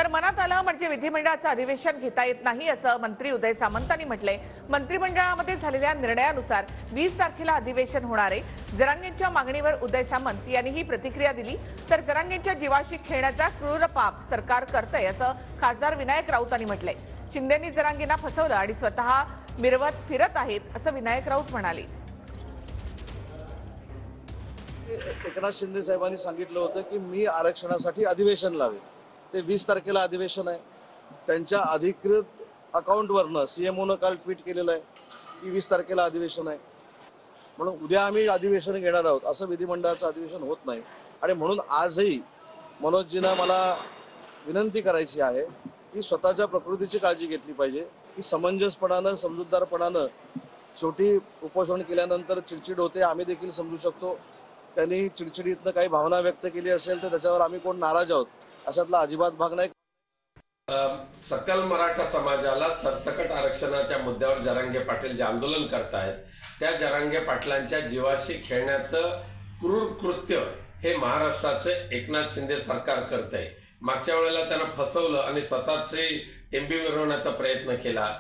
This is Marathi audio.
तर मनात आलं म्हणजे विधिमंडळाचं अधिवेशन घेता येत नाही असं मंत्री उदय सामंतांनी म्हटलंय। मंत्रिमंडळामध्ये झालेल्या निर्णयानुसार 20 तारखेला अधिवेशन होणार आहे। जरांगेंच्या मागणीवर उदय सामंत यांनी ही प्रतिक्रिया दिली। तर जरांगेंच्या जीवाशी खेळण्याचा क्रूर पाप सरकार करतंय असं खासदार विनायक राऊतांनी म्हटलंय। शिंदेंनी जरांगेंना फसवलं आणि स्वतः मिरवत फिरत आहेत असं विनायक राऊत म्हणाले। एकनाथ शिंदे साहेबांनी सांगितलं होतं की मी आरक्षणासाठी अधिवेशन लावेल। ते 20 तारखेला अधिवेशन आहे। त्यांच्या अधिकृत अकाउंटवरनं सीएमओनं काल ट्विट केलेलं आहे की 20 तारखेला अधिवेशन आहे, म्हणून उद्या आम्ही अधिवेशन घेणार आहोत। असं विधिमंडळाचं अधिवेशन होत नाही आणि म्हणून आजही मनोजजींना मला विनंती करायची आहे की स्वतःच्या प्रकृतीची काळजी घेतली पाहिजे, की समंजसपणानं समजूतदारपणानं शेवटी उपोषण केल्यानंतर चिडचिड होते, आम्ही देखील समजू शकतो। त्यांनी चिडचिडीतनं काही भावना व्यक्त केली असेल तर त्याच्यावर आम्ही कोण नाराज आहोत अशातला अजिबात भाग नाही। सकल मराठा समाजाला सरसकट आरक्षणाच्या मुद्द्यावर जरांगे पाटील जे आंदोलन करतायत त्या जरांगे पाटलांच्या जीवाशी खेळण्याचं क्रूर कृत्य हे महाराष्ट्राचे एकनाथ शिंदे सरकार करतंय। मागच्या वेळेला त्यांना फसवलं आणि स्वतःची टेंबी मिरवण्याचा प्रयत्न केला।